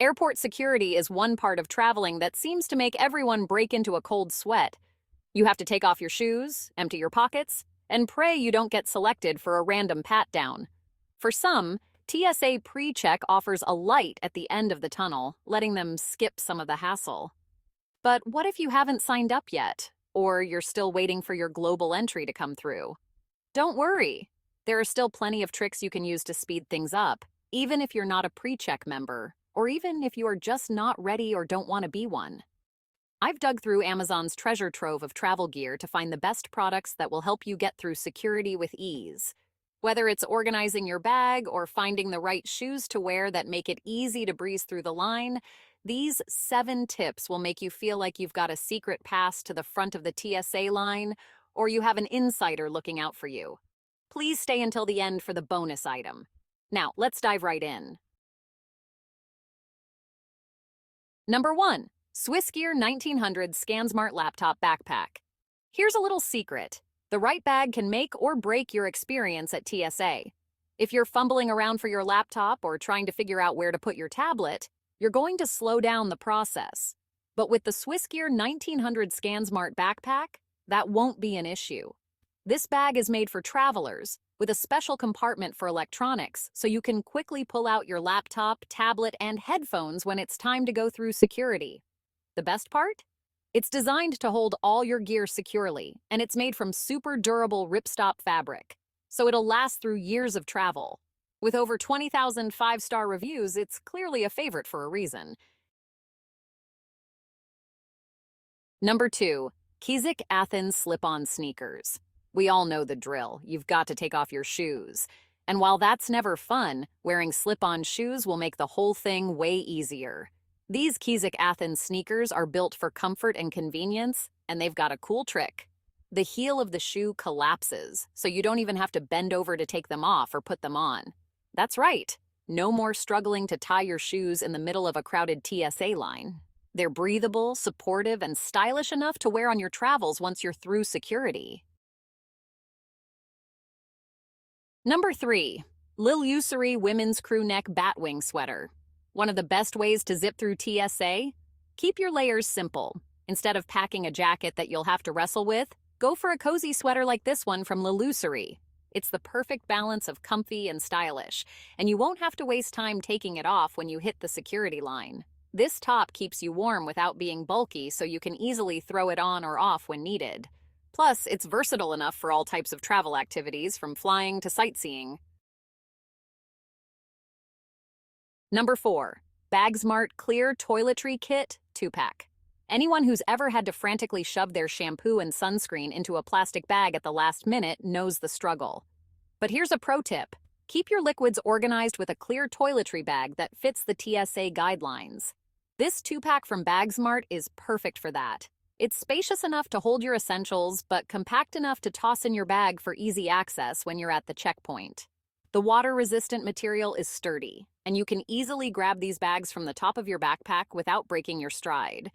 Airport security is one part of traveling that seems to make everyone break into a cold sweat. You have to take off your shoes, empty your pockets, and pray you don't get selected for a random pat-down. For some, TSA PreCheck offers a light at the end of the tunnel, letting them skip some of the hassle. But what if you haven't signed up yet, or you're still waiting for your global entry to come through? Don't worry. There are still plenty of tricks you can use to speed things up, even if you're not a PreCheck member, or even if you are just not ready or don't want to be one. I've dug through Amazon's treasure trove of travel gear to find the best products that will help you get through security with ease. Whether it's organizing your bag or finding the right shoes to wear that make it easy to breeze through the line, these 7 tips will make you feel like you've got a secret pass to the front of the TSA line, or you have an insider looking out for you. Please stay until the end for the bonus item. Now, let's dive right in. Number 1. SwissGear 1900 Scansmart Laptop Backpack. Here's a little secret. The right bag can make or break your experience at TSA. If you're fumbling around for your laptop or trying to figure out where to put your tablet, you're going to slow down the process. But with the SwissGear 1900 Scansmart Backpack, that won't be an issue. This bag is made for travelers, with a special compartment for electronics, so you can quickly pull out your laptop, tablet, and headphones when it's time to go through security. The best part? It's designed to hold all your gear securely, and it's made from super durable ripstop fabric, so it'll last through years of travel. With over 20,000 5-star reviews, it's clearly a favorite for a reason. Number 2. Kizik Athens slip-on sneakers. We all know the drill. You've got to take off your shoes. And while that's never fun, wearing slip-on shoes will make the whole thing way easier. These Kizik Athens sneakers are built for comfort and convenience, and they've got a cool trick. The heel of the shoe collapses, so you don't even have to bend over to take them off or put them on. That's right. No more struggling to tie your shoes in the middle of a crowded TSA line. They're breathable, supportive, and stylish enough to wear on your travels once you're through security. Number 3. Lillusory Women's Crew Neck Batwing Sweater. One of the best ways to zip through TSA? Keep your layers simple. Instead of packing a jacket that you'll have to wrestle with, go for a cozy sweater like this one from Lillusory. It's the perfect balance of comfy and stylish, and you won't have to waste time taking it off when you hit the security line. This top keeps you warm without being bulky, so you can easily throw it on or off when needed. Plus, it's versatile enough for all types of travel activities, from flying to sightseeing. Number 4. Bagsmart Clear Toiletry Kit 2-pack. Anyone who's ever had to frantically shove their shampoo and sunscreen into a plastic bag at the last minute knows the struggle. But here's a pro tip. Keep your liquids organized with a clear toiletry bag that fits the TSA guidelines. This 2-pack from Bagsmart is perfect for that. It's spacious enough to hold your essentials, but compact enough to toss in your bag for easy access when you're at the checkpoint. The water-resistant material is sturdy, and you can easily grab these bags from the top of your backpack without breaking your stride.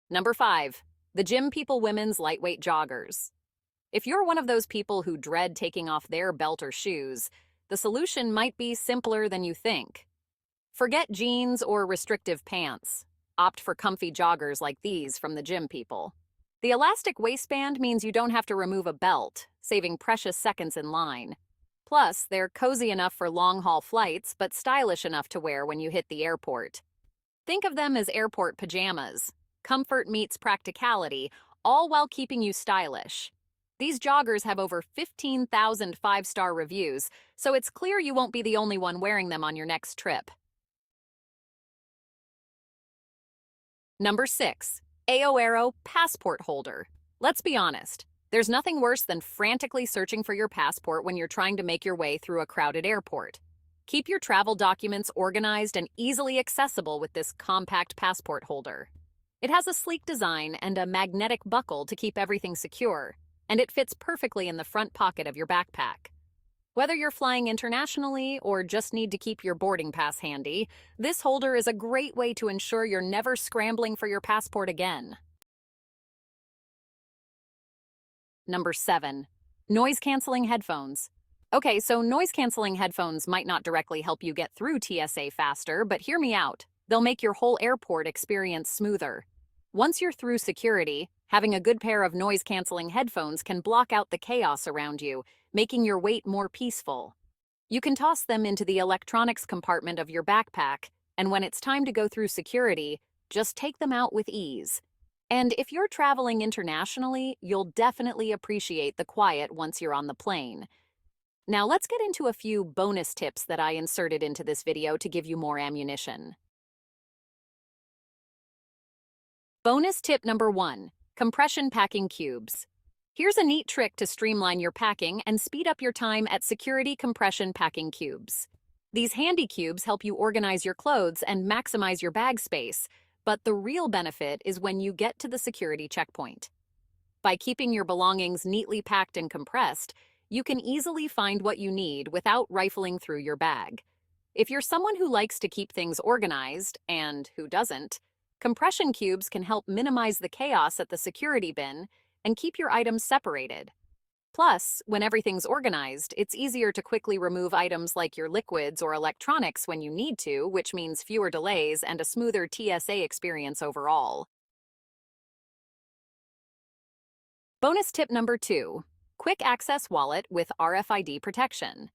Number 5. The Gym People Women's Lightweight Joggers. If you're one of those people who dread taking off their belt or shoes, the solution might be simpler than you think. Forget jeans or restrictive pants. Opt for comfy joggers like these from the Gym People. The elastic waistband means you don't have to remove a belt, saving precious seconds in line. Plus, they're cozy enough for long-haul flights, but stylish enough to wear when you hit the airport. Think of them as airport pajamas. Comfort meets practicality, all while keeping you stylish. These joggers have over 15,000 5-star reviews, so it's clear you won't be the only one wearing them on your next trip. Number 6. Eoehro Passport Holder. Let's be honest, there's nothing worse than frantically searching for your passport when you're trying to make your way through a crowded airport. Keep your travel documents organized and easily accessible with this compact passport holder. It has a sleek design and a magnetic buckle to keep everything secure, and it fits perfectly in the front pocket of your backpack. Whether you're flying internationally or just need to keep your boarding pass handy, this holder is a great way to ensure you're never scrambling for your passport again. Number 7. Noise-canceling headphones. Okay, so noise-canceling headphones might not directly help you get through TSA faster, but hear me out. They'll make your whole airport experience smoother. Once you're through security, having a good pair of noise-canceling headphones can block out the chaos around you, making your wait more peaceful. You can toss them into the electronics compartment of your backpack, and when it's time to go through security, just take them out with ease. And if you're traveling internationally, you'll definitely appreciate the quiet once you're on the plane. Now let's get into a few bonus tips that I inserted into this video to give you more ammunition. Bonus tip number 1, compression packing cubes. Here's a neat trick to streamline your packing and speed up your time at security compression packing cubes. These handy cubes help you organize your clothes and maximize your bag space, but the real benefit is when you get to the security checkpoint. By keeping your belongings neatly packed and compressed, you can easily find what you need without rifling through your bag. If you're someone who likes to keep things organized, and who doesn't, compression cubes can help minimize the chaos at the security bin and keep your items separated. Plus, when everything's organized, it's easier to quickly remove items like your liquids or electronics when you need to, which means fewer delays and a smoother TSA experience overall. Bonus tip number 2. Quick access wallet with RFID protection.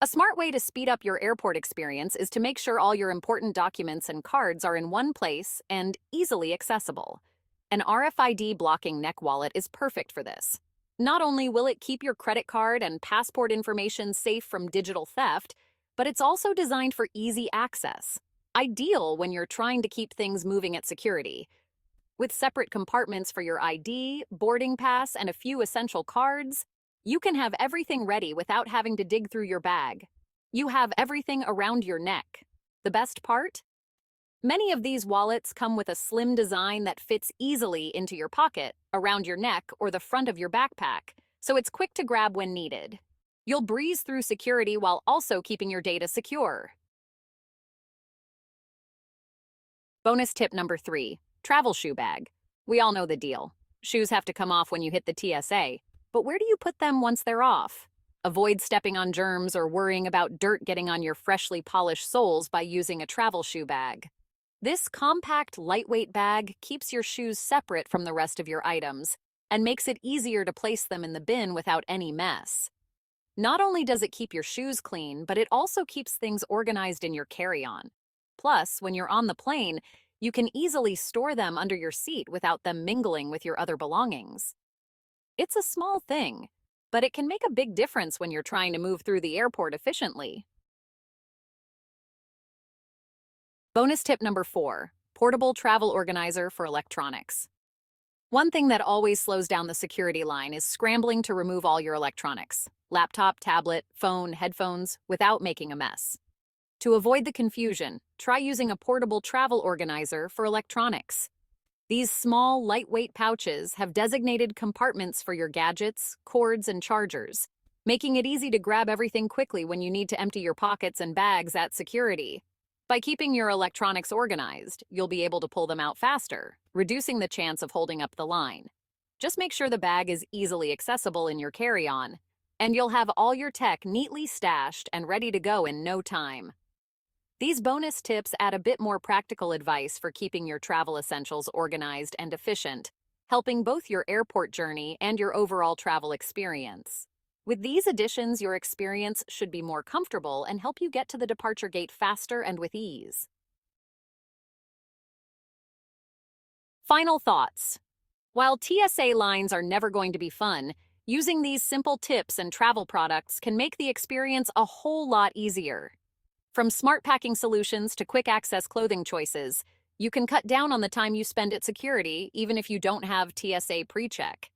A smart way to speed up your airport experience is to make sure all your important documents and cards are in one place and easily accessible. An RFID blocking neck wallet is perfect for this. Not only will it keep your credit card and passport information safe from digital theft, but it's also designed for easy access, ideal when you're trying to keep things moving at security. With separate compartments for your ID, boarding pass, and a few essential cards, you can have everything ready without having to dig through your bag. You have everything around your neck. The best part? Many of these wallets come with a slim design that fits easily into your pocket, around your neck, or the front of your backpack, so it's quick to grab when needed. You'll breeze through security while also keeping your data secure. Bonus tip number 3. Travel shoe bag. We all know the deal. Shoes have to come off when you hit the TSA, but where do you put them once they're off? Avoid stepping on germs or worrying about dirt getting on your freshly polished soles by using a travel shoe bag. This compact, lightweight bag keeps your shoes separate from the rest of your items and makes it easier to place them in the bin without any mess. Not only does it keep your shoes clean, but it also keeps things organized in your carry-on. Plus, when you're on the plane, you can easily store them under your seat without them mingling with your other belongings. It's a small thing, but it can make a big difference when you're trying to move through the airport efficiently. Bonus tip number 4. Portable travel organizer for electronics. One thing that always slows down the security line is scrambling to remove all your electronics, laptop, tablet, phone, headphones, without making a mess. To avoid the confusion, try using a portable travel organizer for electronics. These small, lightweight pouches have designated compartments for your gadgets, cords, and chargers, making it easy to grab everything quickly when you need to empty your pockets and bags at security. By keeping your electronics organized, you'll be able to pull them out faster, reducing the chance of holding up the line. Just make sure the bag is easily accessible in your carry-on, and you'll have all your tech neatly stashed and ready to go in no time. These bonus tips add a bit more practical advice for keeping your travel essentials organized and efficient, helping both your airport journey and your overall travel experience. With these additions, your experience should be more comfortable and help you get to the departure gate faster and with ease. Final thoughts. While TSA lines are never going to be fun, using these simple tips and travel products can make the experience a whole lot easier. From smart packing solutions to quick access clothing choices, you can cut down on the time you spend at security even if you don't have TSA PreCheck.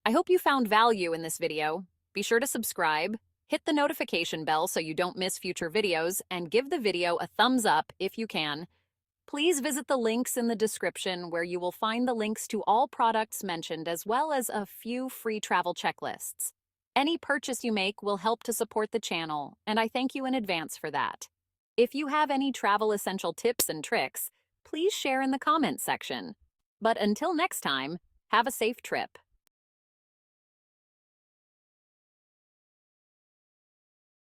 I hope you found value in this video. Be sure to subscribe, hit the notification bell so you don't miss future videos, and give the video a thumbs up if you can. Please visit the links in the description where you will find the links to all products mentioned as well as a few free travel checklists. Any purchase you make will help to support the channel, and I thank you in advance for that. If you have any travel essential tips and tricks, please share in the comments section. But until next time, have a safe trip.